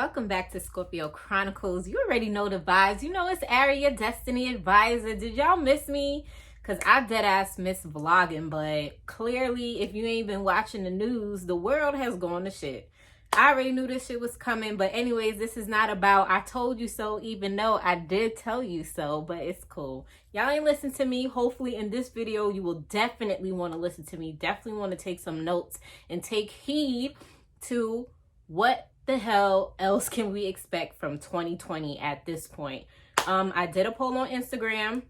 welcome back to Scorpio Chronicles. You already know the vibes. You know it's Aria, Destiny Advisor. Did y'all miss me? Because I deadass miss vlogging, but clearly if you ain't been watching the news, the world has gone to shit. I already knew this shit was coming, but anyways, this is not about I told you so, even though I did tell you so, but it's cool. Y'all ain't listen to me. Hopefully in this video, you will definitely want to listen to me. Definitely want to take some notes and take heed to what the hell else can we expect from 2020 at this point. I did a poll on Instagram.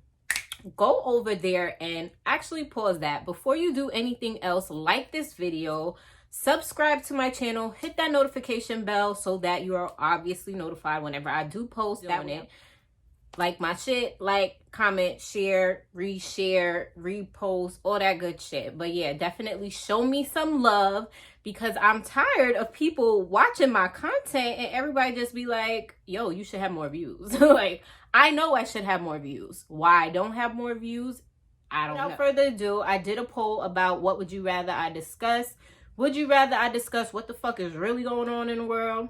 Go over there and actually pause that. Before you do anything else, like this video, subscribe to my channel, hit that notification bell so that you are obviously notified whenever I do post on it. Like my shit, like, comment, share, reshare, repost, all that good shit. But yeah, definitely show me some love because I'm tired of people watching my content and everybody just be like, yo, you should have more views. Like, I know I should have more views. Why I don't have more views, I don't know. Without further ado, I did a poll about what would you rather I discuss. Would you rather I discuss what the fuck is really going on in the world?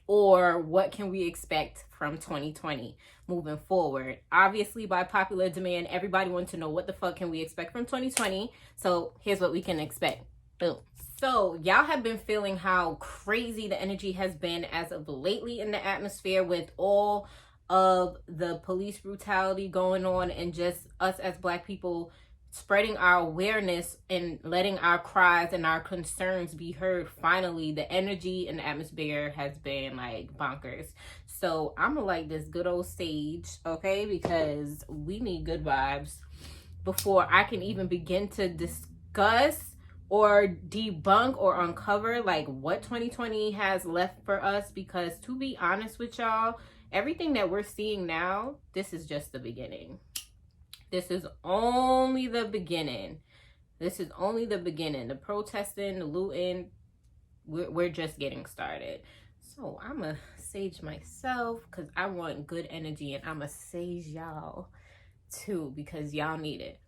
Or what can we expect from 2020 moving forward? Obviously, by popular demand, everybody wants to know what the fuck can we expect from 2020. So here's what we can expect. Boom. So y'all have been feeling how crazy the energy has been as of lately in the atmosphere with all of the police brutality going on and just us as Black people spreading our awareness and letting our cries and our concerns be heard. Finally, the energy in the atmosphere has been like bonkers. So I'm gonna light this good old sage, okay? Because we need good vibes before I can even begin to discuss or debunk or uncover like what 2020 has left for us. Because to be honest with y'all, everything that we're seeing now, this is just the beginning. This is only the beginning. This is only the beginning. The protesting, the looting, we're just getting started. So I'm going to sage myself because I want good energy, and I'm going to sage y'all too because y'all need it.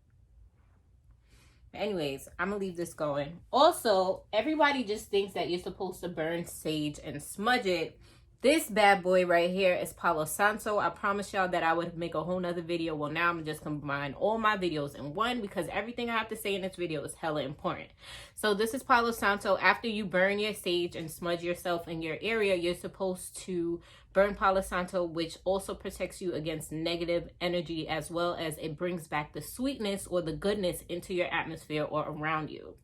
But anyways, I'm going to leave this going. Also, everybody just thinks that you're supposed to burn sage and smudge it. This bad boy right here is Palo Santo. I promised y'all that I would make a whole nother video. Well, now I'm just combine all my videos in one because everything I have to say in this video is hella important. So this is Palo Santo. After you burn your sage and smudge yourself in your area, you're supposed to burn Palo Santo, which also protects you against negative energy, as well as it brings back the sweetness or the goodness into your atmosphere or around you.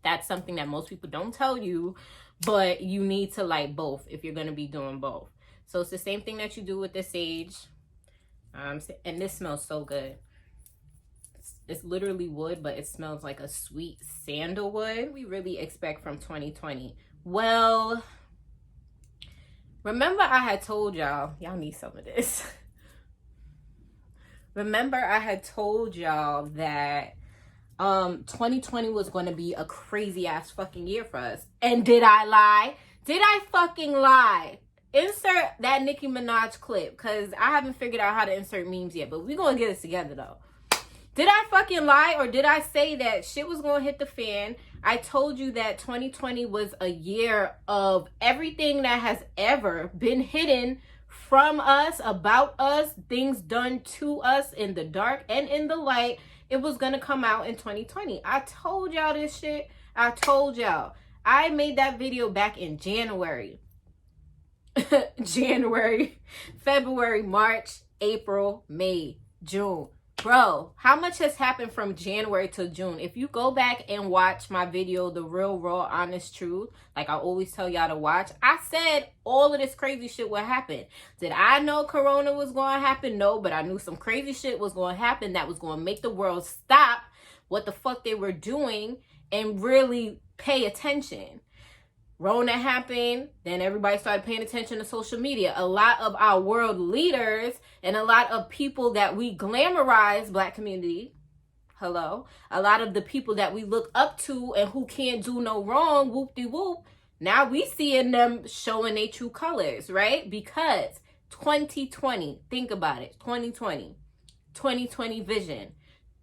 That's something that most people don't tell you, but you need to light both if you're going to be doing both. So it's the same thing that you do with the sage. And this smells so good. It's literally wood, but it smells like a sweet sandalwood. We really expect from 2020. Well, remember I had told y'all need some of this. Remember I had told y'all that 2020 was going to be a crazy ass fucking year for us. And did I lie? Did I fucking lie? Insert that Nicki Minaj clip because I haven't figured out how to insert memes yet, but we're going to get it together though. Did I fucking lie, or did I say that shit was going to hit the fan? I told you that 2020 was a year of everything that has ever been hidden from us, about us, things done to us in the dark and in the light. It was going to come out in 2020. I told y'all this shit. I told y'all. I made that video back in January. January, February, March, April, May, June. Bro, how much has happened from January to June? If you go back and watch my video, The Real, Raw, Honest Truth, like I always tell y'all to watch, I said all of this crazy shit would happen. Did I know Corona was going to happen? No, but I knew some crazy shit was going to happen that was going to make the world stop what the fuck they were doing and really pay attention. Rona happened, then everybody started paying attention to social media. A lot of our world leaders and a lot of people that we glamorize, Black community, hello, a lot of the people that we look up to and who can't do no wrong, whoop-de-whoop, now we seeing them showing their true colors, right? Because 2020, think about it, 2020 vision.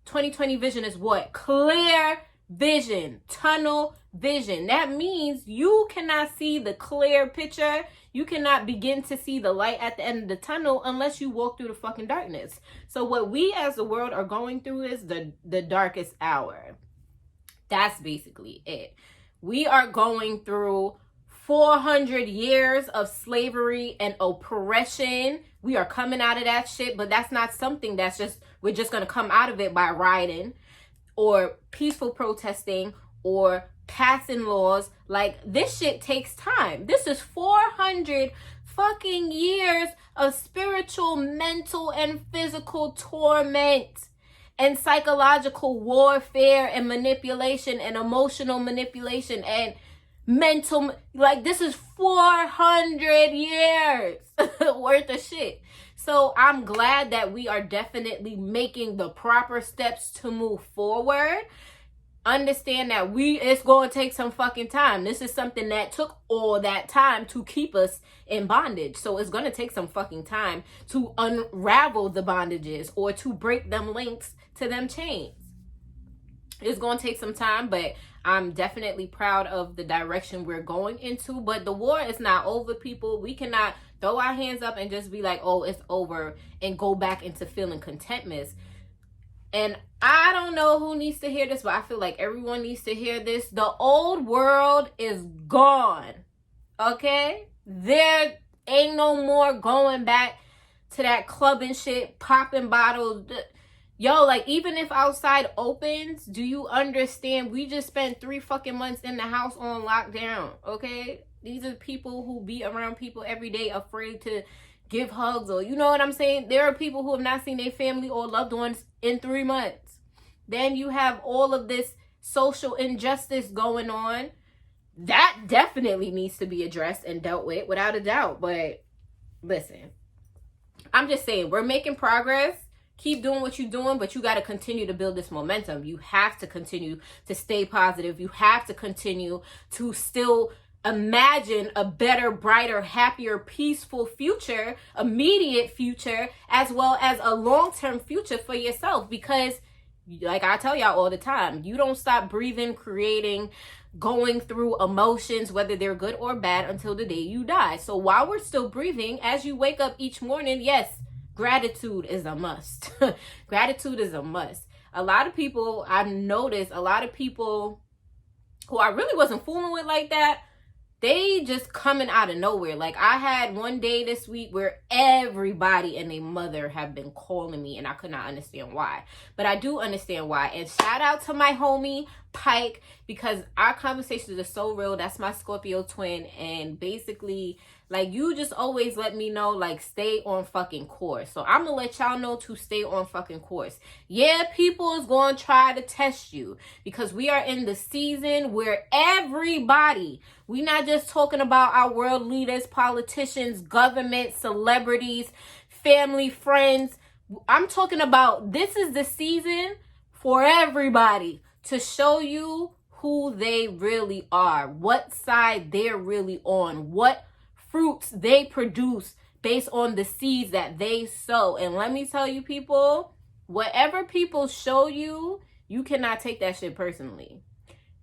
2020 vision is what? Clear vision, tunnel vision. That means you cannot see the clear picture. You cannot begin to see the light at the end of the tunnel unless you walk through the fucking darkness. So what we as the world are going through is the darkest hour. That's basically it. We are going through 400 years of slavery and oppression. We are coming out of that shit, but that's not something that's just, we're just going to come out of it by rioting or peaceful protesting or passing laws. Like, this shit takes time. This is 400 fucking years of spiritual, mental, and physical torment and psychological warfare and manipulation and emotional manipulation and mental, like, this is 400 years worth of shit. So I'm glad that we are definitely making the proper steps to move forward. Understand that it's going to take some fucking time. This is something that took all that time to keep us in bondage. So it's going to take some fucking time to unravel the bondages or to break them links to them chains. It's going to take some time, but I'm definitely proud of the direction we're going into. But the war is not over, people. We cannot throw our hands up and just be like, oh, it's over, and go back into feeling contentment. And I don't know who needs to hear this, but I feel like everyone needs to hear this. The old world is gone. Okay? There ain't no more going back to that club and shit, popping bottles. Yo, like, even if outside opens, do you understand? We just spent 3 fucking months in the house on lockdown. Okay? These are people who be around people every day afraid to give hugs, or you know what I'm saying? There are people who have not seen their family or loved ones in 3 months. Then you have all of this social injustice going on. That definitely needs to be addressed and dealt with, without a doubt. But listen, I'm just saying, we're making progress. Keep doing what you're doing, but you got to continue to build this momentum. You have to continue to stay positive. You have to continue to still imagine a better, brighter, happier, peaceful future, immediate future, as well as a long-term future for yourself. Because, like I tell y'all all the time, you don't stop breathing, creating, going through emotions, whether they're good or bad, until the day you die. So while we're still breathing, as you wake up each morning, yes, gratitude is a must. Gratitude is a must. A lot of people, I've noticed, a lot of people who I really wasn't fooling with like that, they just coming out of nowhere. Like, I had one day this week where everybody and their mother have been calling me, and I could not understand why. But I do understand why. And shout out to my homie Pike, because our conversations are so real. That's my Scorpio twin. And basically, like, you just always let me know, like, stay on fucking course. So I'm gonna let y'all know to stay on fucking course. Yeah, people is gonna try to test you, because we are in the season where everybody, we not just talking about our world leaders, politicians, government, celebrities, family, friends. I'm talking about, this is the season for everybody to show you who they really are, what side they're really on, what fruits they produce based on the seeds that they sow. And let me tell you, people, whatever people show you, you cannot take that shit personally.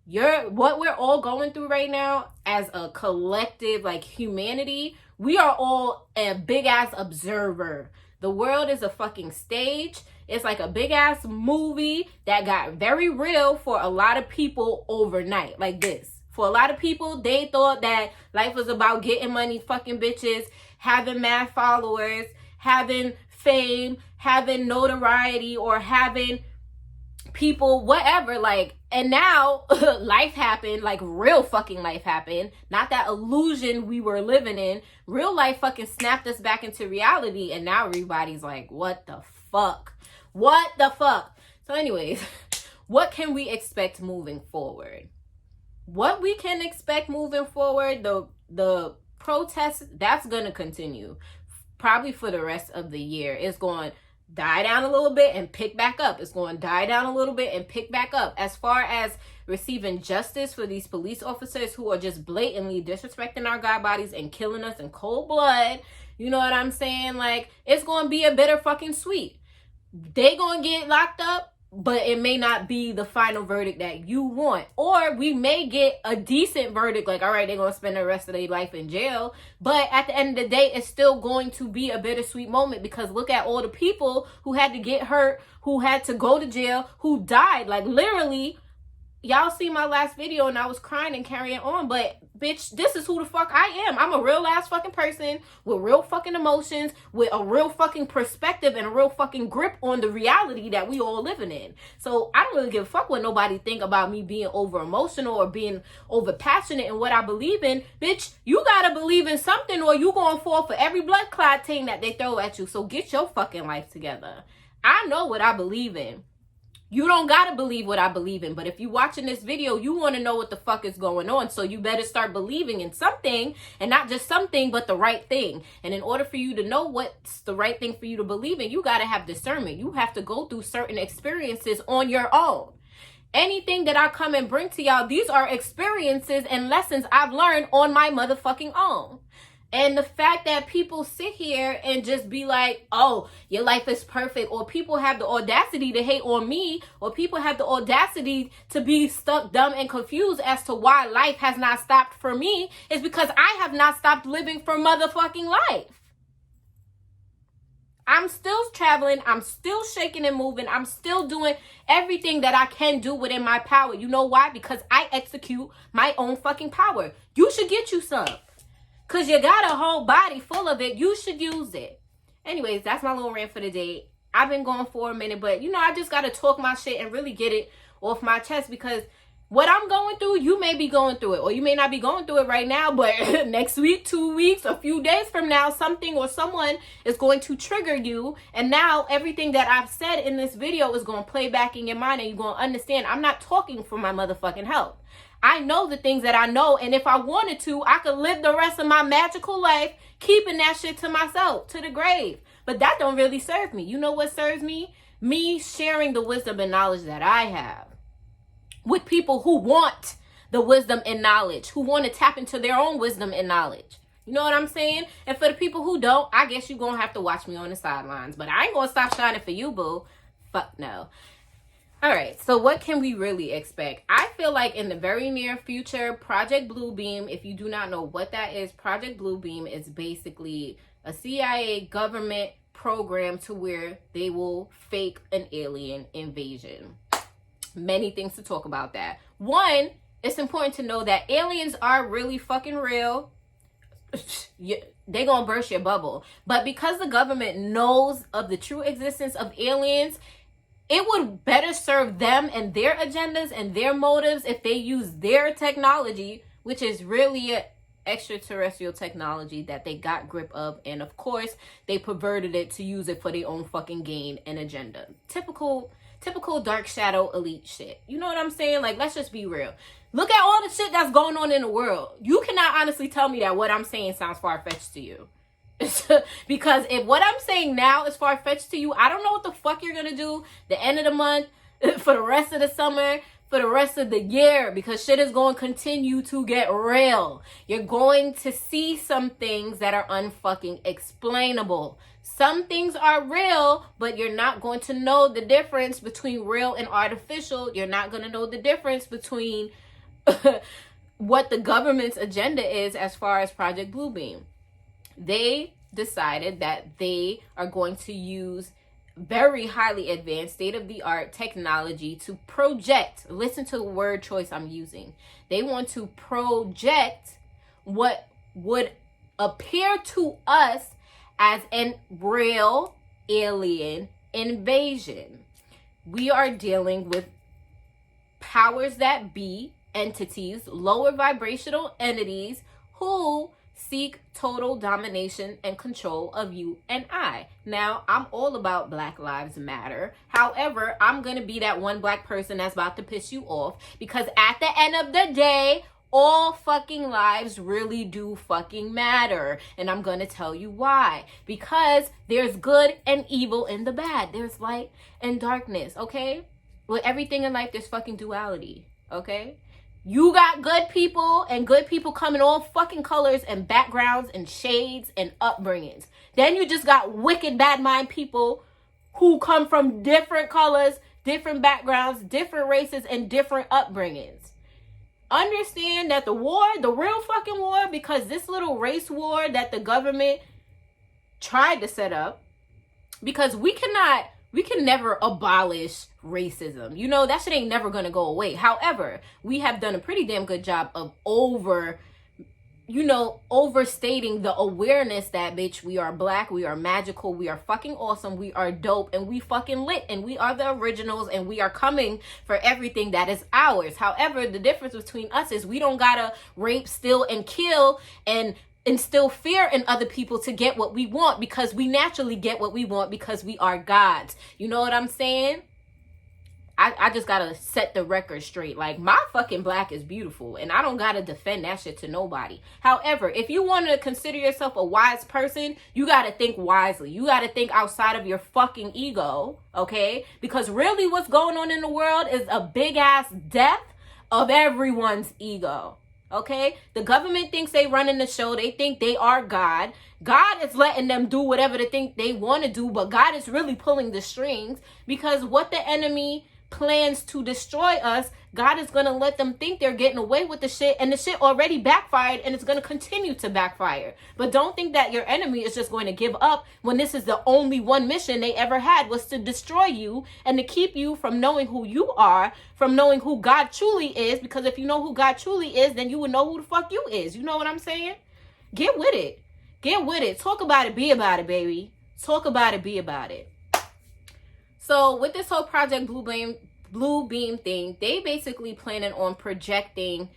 What we're all going through right now as a collective, like, humanity, we are all a big ass observer. The world is a fucking stage. It's like a big ass movie that got very real for a lot of people overnight, like this. For a lot of people, they thought that life was about getting money, fucking bitches, having mad followers, having fame, having notoriety, or having people, whatever, like, and now life happened, like, real fucking life happened, not that illusion we were living in. Real life fucking snapped us back into reality, and now everybody's like, what the fuck? What the fuck? So anyways, what can we expect moving forward? What we can expect moving forward, the protests, that's going to continue probably for the rest of the year. It's going to die down a little bit and pick back up. It's going to die down a little bit and pick back up. As far as receiving justice for these police officers who are just blatantly disrespecting our God bodies and killing us in cold blood, you know what I'm saying? Like, it's going to be a bitter fucking sweet. They going to get locked up. but it may not be the final verdict that you want. Or we may get a decent verdict, like, all right, they're going to spend the rest of their life in jail. But at the end of the day, it's still going to be a bittersweet moment, because look at all the people who had to get hurt, who had to go to jail, who died. Like, literally, y'all see my last video and I was crying and carrying on, but bitch, this is who the fuck I am. I'm a real ass fucking person with real fucking emotions, with a real fucking perspective and a real fucking grip on the reality that we all living in. So I don't really give a fuck what nobody think about me being over emotional or being over passionate in what I believe in. Bitch, you gotta believe in something or you gonna fall for every blood clot thing that they throw at you. So get your fucking life together. I know what I believe in. You don't gotta believe what I believe in, but if you watching this video, you want to know what the fuck is going on. So you better start believing in something, and not just something, but the right thing. And in order for you to know what's the right thing for you to believe in, you gotta have discernment. You have to go through certain experiences on your own. Anything that I come and bring to y'all, these are experiences and lessons I've learned on my motherfucking own. And the fact that people sit here and just be like, oh, your life is perfect, or people have the audacity to hate on me, or people have the audacity to be stuck dumb and confused as to why life has not stopped for me, is because I have not stopped living for motherfucking life. I'm still traveling. I'm still shaking and moving. I'm still doing everything that I can do within my power. You know why? Because I execute my own fucking power. You should get you some. Because you got a whole body full of it. You should use it. Anyways, that's my little rant for the day. I've been going for a minute, but, you know, I just got to talk my shit and really get it off my chest, because what I'm going through, you may be going through it, or you may not be going through it right now, but next week, 2 weeks, a few days from now, something or someone is going to trigger you. And now everything that I've said in this video is going to play back in your mind, and you're going to understand I'm not talking for my motherfucking health. I know the things that I know, and if I wanted to, I could live the rest of my magical life keeping that shit to myself, to the grave. But that don't really serve me. You know what serves me? Me sharing the wisdom and knowledge that I have with people who want the wisdom and knowledge, who want to tap into their own wisdom and knowledge. You know what I'm saying? And for the people who don't, I guess you're going to have to watch me on the sidelines. But I ain't going to stop shining for you, boo. Fuck no. All right, so what can we really expect? I feel like in the very near future, Project Bluebeam, if you do not know what that is, Project Bluebeam is basically a CIA government program to where they will fake an alien invasion. Many things to talk about that. One, it's important to know that aliens are really fucking real. They're gonna burst your bubble. But because the government knows of the true existence of aliens, it would better serve them and their agendas and their motives if they use their technology, which is really an extraterrestrial technology that they got grip of. And of course, they perverted it to use it for their own fucking gain and agenda. Typical dark shadow elite shit. You know what I'm saying? Like, let's just be real. Look at all the shit that's going on in the world. You cannot honestly tell me that what I'm saying sounds far-fetched to you. Because if what I'm saying now is far-fetched to you, I don't know what the fuck you're gonna do the end of the month, for the rest of the summer, for the rest of the year, because shit is going to continue to get real. You're going to see some things that are unfucking explainable. Some things are real, but you're not going to know the difference between real and artificial. You're not going to know the difference between what the government's agenda is as far as Project Bluebeam. They decided that they are going to use very highly advanced state-of-the-art technology to project, listen to the word choice I'm using. They want to project what would appear to us as an real alien invasion. We are dealing with powers that be, entities, lower vibrational entities who seek total domination and control of you and I. Now, I'm all about Black Lives Matter. However, I'm going to be that one black person that's about to piss you off, because at the end of the day, all fucking lives really do fucking matter. And I'm going to tell you why. Because there's good and evil in the bad. There's light and darkness, okay? With everything in life, there's fucking duality, okay? You got good people, and good people come in all fucking colors and backgrounds and shades and upbringings. Then you just got wicked bad mind people who come from different colors, different backgrounds, different races, and different upbringings. Understand that the war, the real fucking war, because this little race war that the government tried to set up, because we can never abolish racism. You know, that shit ain't never gonna go away. However, we have done a pretty damn good job of overstating the awareness that, bitch, we are black, we are magical, we are fucking awesome, we are dope, and we fucking lit, and we are the originals, and we are coming for everything that is ours. However, the difference between us is we don't gotta rape, steal, and kill, and instill fear in other people to get what we want, because we naturally get what we want because we are gods. You know what I'm saying? I just gotta set the record straight. Like, my fucking black is beautiful, and I don't gotta defend that shit to nobody. However, if you want to consider yourself a wise person, you gotta think wisely. You gotta think outside of your fucking ego, okay? Because really what's going on in the world is a big ass death of everyone's ego. Okay, the government thinks they running the show. They think they are God. God is letting them do whatever they think they want to do, but God is really pulling the strings, because what the enemy plans to destroy us, God is going to let them think they're getting away with the shit, and the shit already backfired, and it's going to continue to backfire. But don't think that your enemy is just going to give up when this is the only one mission they ever had, was to destroy you and to keep you from knowing who you are, from knowing who God truly is. Because if you know who God truly is, then you would know who the fuck you is. You know what I'm saying? Get with it. Get with it. Talk about it. Be about it, baby. Talk about it. Be about it. So with this whole Project Blue Beam thing, they basically planning on projecting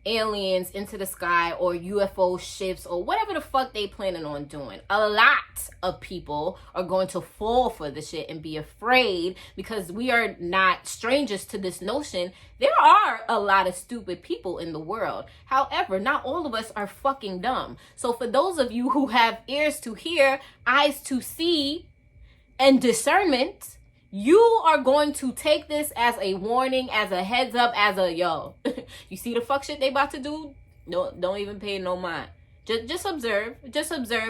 aliens into the sky, or UFO ships, or whatever the fuck they planning on doing. A lot of people are going to fall for the shit and be afraid, because we are not strangers to this notion. There are a lot of stupid people in the world. However, not all of us are fucking dumb. So for those of you who have ears to hear, eyes to see, and discernment, you are going to take this as a warning, as a heads up, as a, yo, you see the fuck shit they about to do? No, don't even pay no mind. Just observe,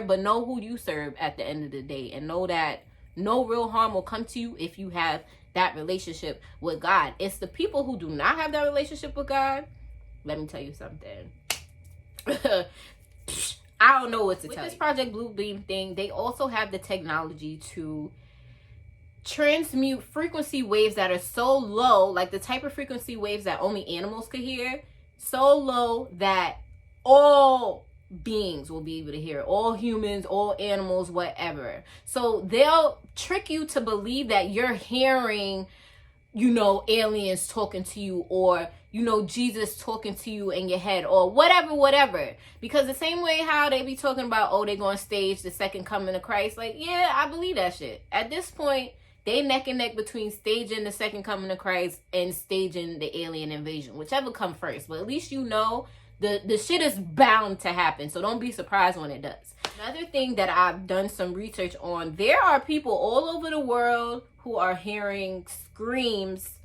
but know who you serve at the end of the day, and know that no real harm will come to you if you have that relationship with God. It's the people who do not have that relationship with God. Let me tell you something. I don't know what to tell you. With this Project Blue Beam thing, they also have the technology to transmute frequency waves that are so low, like the type of frequency waves that only animals could hear, so low that all beings will be able to hear, all humans, all animals, whatever. So they'll trick you to believe that you're hearing, you know, aliens talking to you, or, you know, Jesus talking to you in your head, or whatever. Because the same way how they be talking about, oh, they gonna stage the second coming of Christ, like, yeah, I believe that shit. At this point, they neck and neck between staging the second coming of Christ and staging the alien invasion, whichever come first. But at least you know the shit is bound to happen, so don't be surprised when it does. Another thing that I've done some research on, there are people all over the world who are hearing screams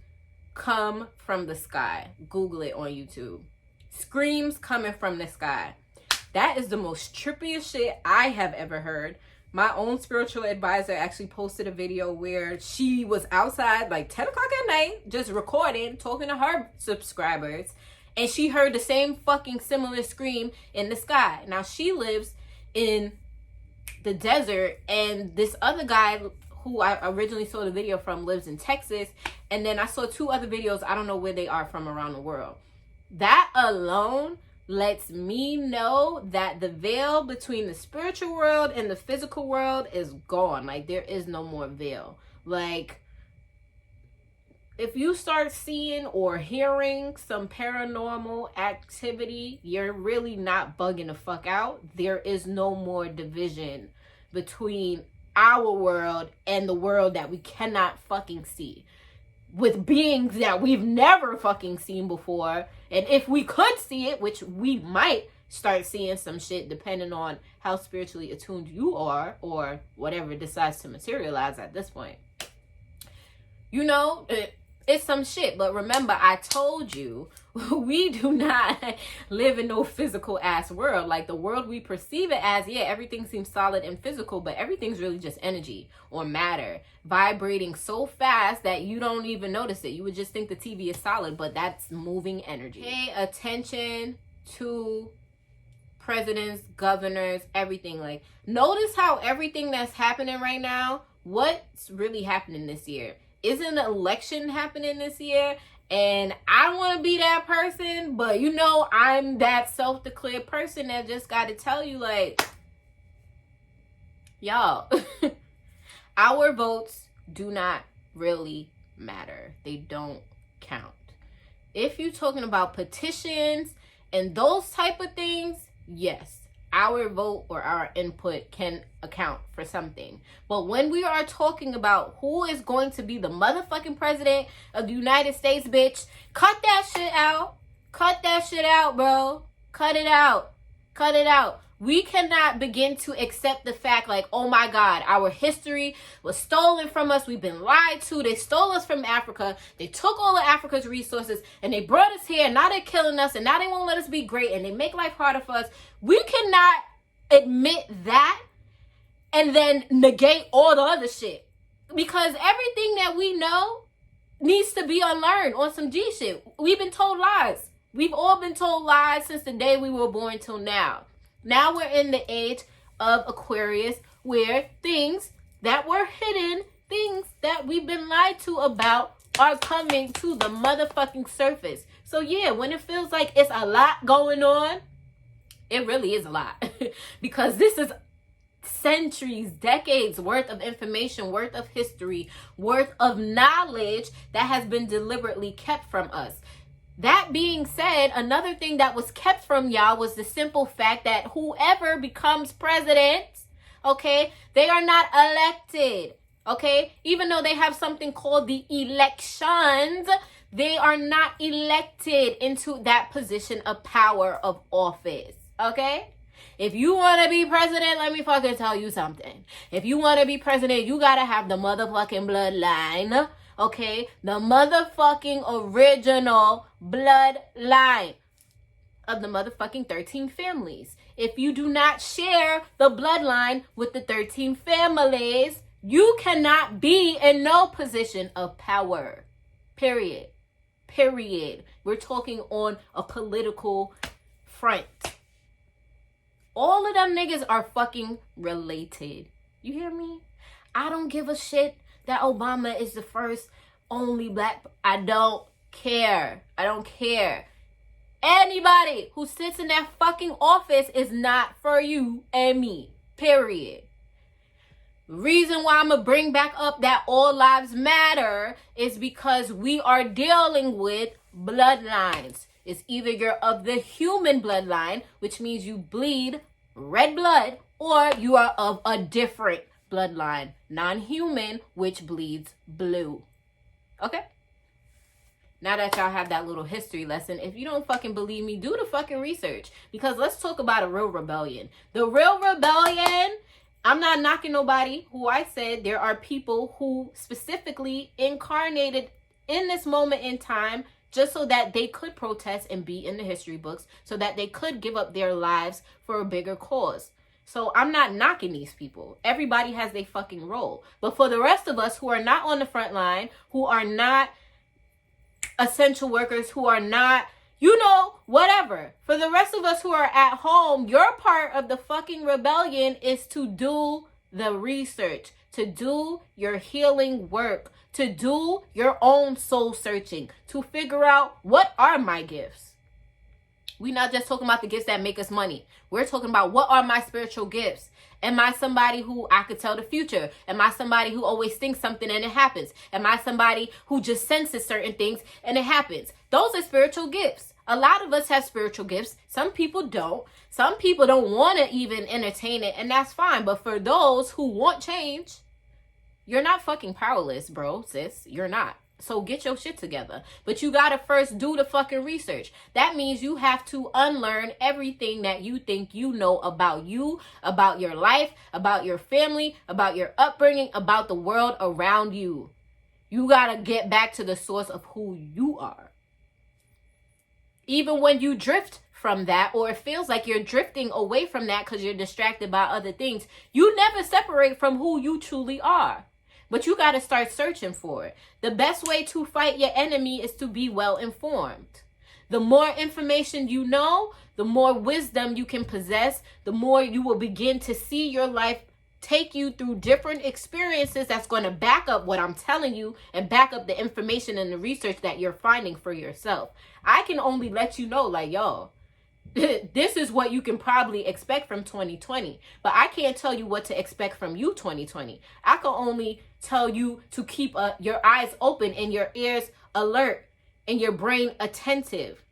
come from the sky. Google it on YouTube. Screams coming from the sky. That is the most trippiest shit I have ever heard. My own spiritual advisor actually posted a video where she was outside like 10 o'clock at night, just recording, talking to her subscribers, and she heard the same fucking similar scream in the sky. Now, she lives in the desert, and this other guy who I originally saw the video from lives in Texas, and then I saw 2 other videos, I don't know where they are from around the world. That alone lets me know that the veil between the spiritual world and the physical world is gone. Like, there is no more veil. Like, if you start seeing or hearing some paranormal activity, you're really not bugging the fuck out. There is no more division between our world and the world that we cannot fucking see, with beings that we've never fucking seen before. And if we could see it, which we might start seeing some shit depending on how spiritually attuned you are, or whatever decides to materialize at this point. You know, It's some shit. But remember, I told you, we do not live in no physical ass world. Like, the world we perceive it as, yeah, everything seems solid and physical, but everything's really just energy or matter vibrating so fast that you don't even notice it. You would just think the TV is solid, but that's moving energy. Pay attention to presidents, governors, everything. Like, notice how everything that's happening right now, what's really happening this year? Isn't an election happening this year? And I don't want to be that person, but you know, I'm that self-declared person that just got to tell you, like, y'all, our votes do not really matter. They don't count. If you're talking about petitions and those type of things, yes, our vote or our input can account for something. But when we are talking about who is going to be the motherfucking president of the United States, bitch, cut that shit out. Cut that shit out, bro. Cut it out. Cut it out. We cannot begin to accept the fact, like, oh my God, our history was stolen from us. We've been lied to. They stole us from Africa. They took all of Africa's resources and they brought us here. And now they're killing us and now they won't let us be great and they make life harder for us. We cannot admit that and then negate all the other shit. Because everything that we know needs to be unlearned on some G shit. We've been told lies. We've all been told lies since the day we were born till now. Now we're in the age of Aquarius where things that were hidden, things that we've been lied to about are coming to the motherfucking surface. So yeah, when it feels like it's a lot going on, it really is a lot. Because this is centuries, decades worth of information, worth of history, worth of knowledge that has been deliberately kept from us. That being said, another thing that was kept from y'all was the simple fact that whoever becomes president, okay, they are not elected, okay? Even though they have something called the elections, they are not elected into that position of power of office, okay? If you want to be president, let me fucking tell you something. If you want to be president, you got to have the motherfucking bloodline, okay? The motherfucking original bloodline of the motherfucking 13 families. If you do not share the bloodline with the 13 families, you cannot be in no position of power. Period. Period. We're talking on a political front. All of them niggas are fucking related. You hear me? I don't give a shit that Obama is the first only black. I don't care. I don't care. Anybody who sits in that fucking office is not for you and me. Period. Reason why I'm gonna bring back up that all lives matter is because we are dealing with bloodlines. It's either you're of the human bloodline, which means you bleed red blood, or you are of a different bloodline, non-human, which bleeds blue. Okay? Now that y'all have that little history lesson, if you don't fucking believe me, do the fucking research. Because let's talk about a real rebellion. The real rebellion, I'm not knocking nobody who I said there are people who specifically incarnated in this moment in time just so that they could protest and be in the history books, so that they could give up their lives for a bigger cause. So I'm not knocking these people. Everybody has their fucking role. But for the rest of us who are not on the front line, who are not essential workers, who are not, you know, whatever. For the rest of us who are at home, your part of the fucking rebellion is to do the research, to do your healing work, to do your own soul searching, to figure out what are my gifts. We're not just talking about the gifts that make us money. We're talking about what are my spiritual gifts. Am I somebody who I could tell the future? Am I somebody who always thinks something and it happens? Am I somebody who just senses certain things and it happens? Those are spiritual gifts. A lot of us have spiritual gifts. Some people don't. Some people don't want to even entertain it, and that's fine. But for those who want change, you're not fucking powerless, bro, sis. You're not. So get your shit together. But you gotta first do the fucking research. That means you have to unlearn everything that you think you know about you, about your life, about your family, about your upbringing, about the world around you. You got to get back to the source of who you are. Even when you drift from that, or it feels like you're drifting away from that because you're distracted by other things, you never separate from who you truly are. But you got to start searching for it. The best way to fight your enemy is to be well informed. The more information you know, the more wisdom you can possess, the more you will begin to see your life take you through different experiences that's going to back up what I'm telling you and back up the information and the research that you're finding for yourself. I can only let you know, like, yo, this is what you can probably expect from 2020. But I can't tell you what to expect from you 2020. I can only tell you to keep your eyes open and your ears alert and your brain attentive.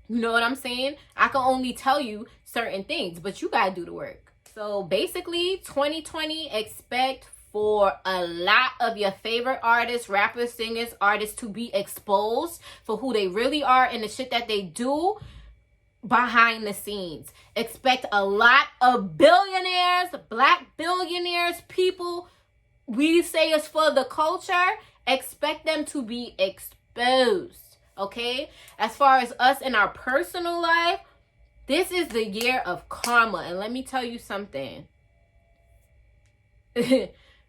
You know what I'm saying? I can only tell you certain things, but you got to do the work. So basically, 2020, expect for a lot of your favorite artists, rappers, singers, artists to be exposed for who they really are and the shit that they do behind the scenes. Expect a lot of billionaires, black billionaires, people we say is for the culture. Expect them to be exposed, okay? As far as us in our personal life, this is the year of karma. And let me tell you something.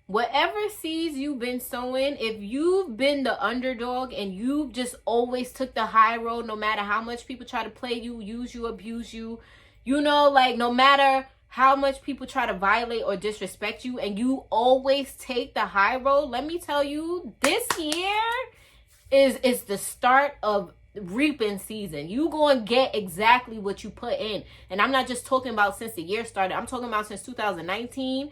Whatever seeds you've been sowing, if you've been the underdog and you've just always took the high road, no matter how much people try to play you, use you, abuse you, you know, like no matter how much people try to violate or disrespect you, and you always take the high road, let me tell you, this year is the start of reaping season. You going to get exactly what you put in. And I'm not just talking about since the year started. I'm talking about since 2019,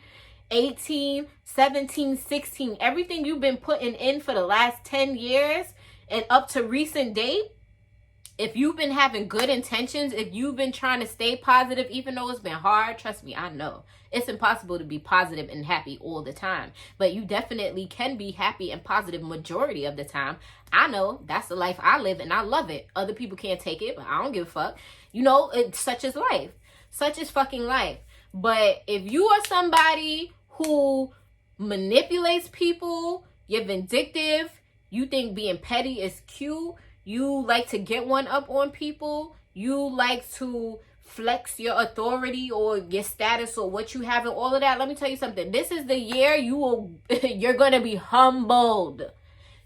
18, 17, 16. Everything you've been putting in for the last 10 years and up to recent date. If you've been having good intentions, if you've been trying to stay positive, even though it's been hard, trust me, I know. It's impossible to be positive and happy all the time. But you definitely can be happy and positive majority of the time. I know that's the life I live and I love it. Other people can't take it, but I don't give a fuck. You know, it's such is life. Such is fucking life. But if you are somebody who manipulates people, you're vindictive, you think being petty is cute, you like to get one up on people, you like to flex your authority or your status or what you have and all of that, let me tell you something. This is the year you're going to be humbled.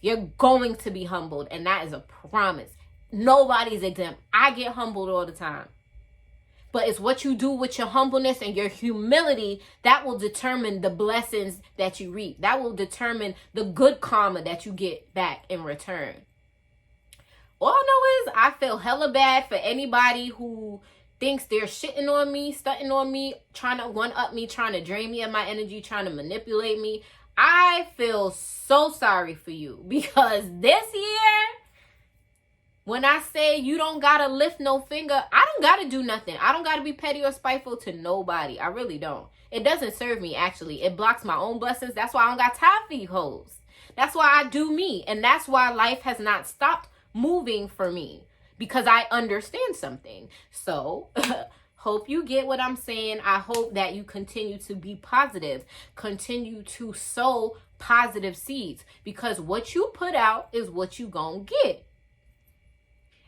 You're going to be humbled, and that is a promise. Nobody's exempt. I get humbled all the time. But it's what you do with your humbleness and your humility that will determine the blessings that you reap. That will determine the good karma that you get back in return. All I know is I feel hella bad for anybody who thinks they're shitting on me, stunting on me, trying to one-up me, trying to drain me of my energy, trying to manipulate me. I feel so sorry for you, because this year, when I say you don't gotta lift no finger, I don't gotta do nothing. I don't gotta be petty or spiteful to nobody. I really don't. It doesn't serve me, actually. It blocks my own blessings. That's why I don't got time for you hoes. That's why I do me. And that's why life has not stopped moving for me, because I understand something. So hope you get what I'm saying. I hope that you continue to be positive, continue to sow positive seeds, because what you put out is what you gonna get.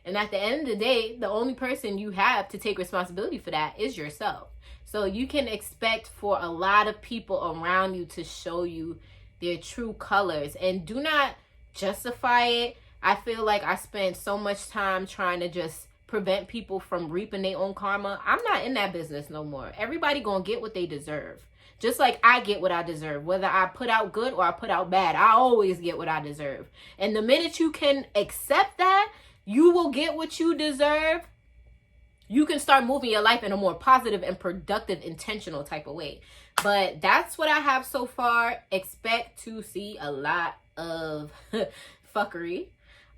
And at the end of the day, the only person you have to take responsibility for that is yourself. So you can expect for a lot of people around you to show you their true colors, and do not justify it. I feel like I spend so much time trying to just prevent people from reaping their own karma. I'm not in that business no more. Everybody gonna get what they deserve. Just like I get what I deserve. Whether I put out good or I put out bad, I always get what I deserve. And the minute you can accept that, you will get what you deserve. You can start moving your life in a more positive and productive, intentional type of way. But that's what I have so far. Expect to see a lot of fuckery.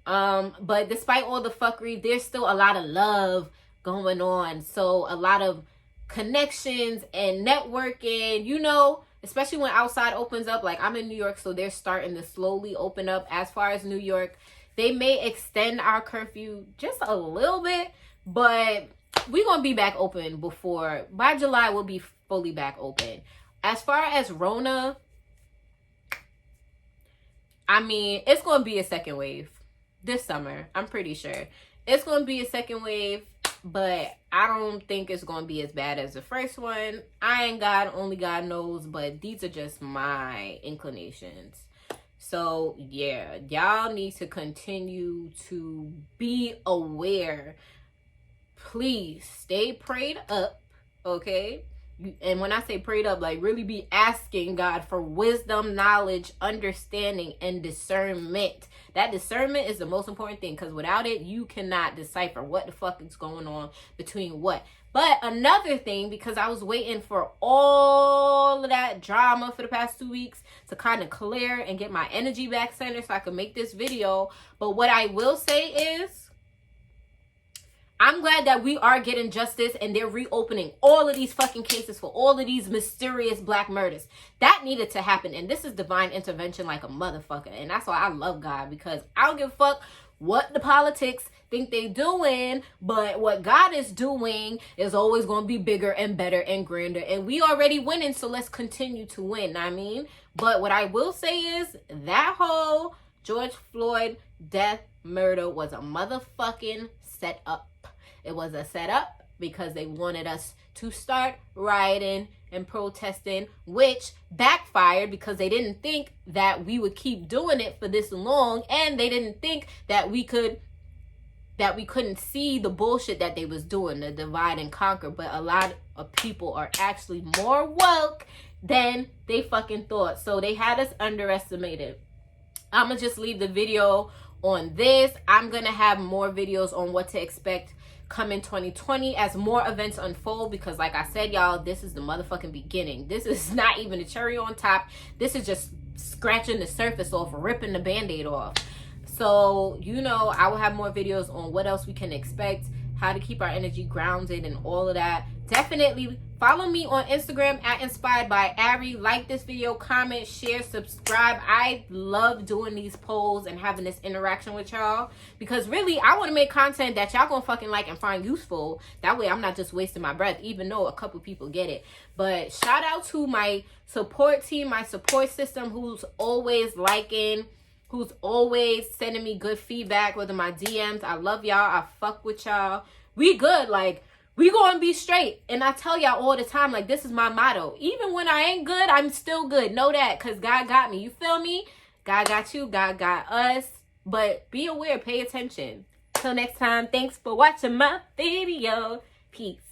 But despite all the fuckery, there's still a lot of love going on. So a lot of connections and networking, you know, especially when outside opens up. Like I'm in New York, so they're starting to slowly open up. As far as New York, they may extend our curfew just a little bit, but we're going to be back open by July, we'll be fully back open. As far as Rona, I mean, it's going to be a second wave this summer. I'm pretty sure. It's going to be a second wave, but I don't think it's going to be as bad as the first one. I ain't God, only God knows, but these are just my inclinations. So, yeah, y'all need to continue to be aware. Please stay prayed up, okay? And when I say prayed up, like really be asking God for wisdom, knowledge, understanding, and discernment. That discernment is the most important thing, because without it, you cannot decipher what the fuck is going on between what. But another thing, because I was waiting for all of that drama for the past 2 weeks to kind of clear and get my energy back centered so I could make this video. But what I will say is, I'm glad that we are getting justice and they're reopening all of these fucking cases for all of these mysterious black murders. That needed to happen. And this is divine intervention like a motherfucker. And that's why I love God, because I don't give a fuck what the politics think they doing, but what God is doing is always going to be bigger and better and grander. And we already winning, so let's continue to win. I mean, but what I will say is that whole George Floyd death murder was a motherfucking setup. It was a setup because they wanted us to start rioting and protesting, which backfired because they didn't think that we would keep doing it for this long, and they didn't think that we couldn't see the bullshit that they was doing, the divide and conquer. But a lot of people are actually more woke than they fucking thought. So they had us underestimated. I'm gonna just leave the video on this. I'm gonna have more videos on what to expect coming 2020 as more events unfold, because like I said, y'all, this is the motherfucking beginning. This is not even a cherry on top. This is just scratching the surface off, ripping the band-aid off. So, you know, I will have more videos on what else we can expect, how to keep our energy grounded and all of that. Definitely follow me on Instagram at Inspired by Ari. Like this video, comment, share, subscribe. I love doing these polls and having this interaction with y'all, because really I want to make content that y'all gonna fucking like and find useful. That way I'm not just wasting my breath, even though a couple people get it. But shout out to my support team, my support system, who's always liking, who's always sending me good feedback, whether my DMs. I love y'all. I fuck with y'all. We good. Like, we gonna be straight. And I tell y'all all the time, like, this is my motto. Even when I ain't good, I'm still good. Know that, because God got me. You feel me? God got you. God got us. But be aware. Pay attention. Till next time, thanks for watching my video. Peace.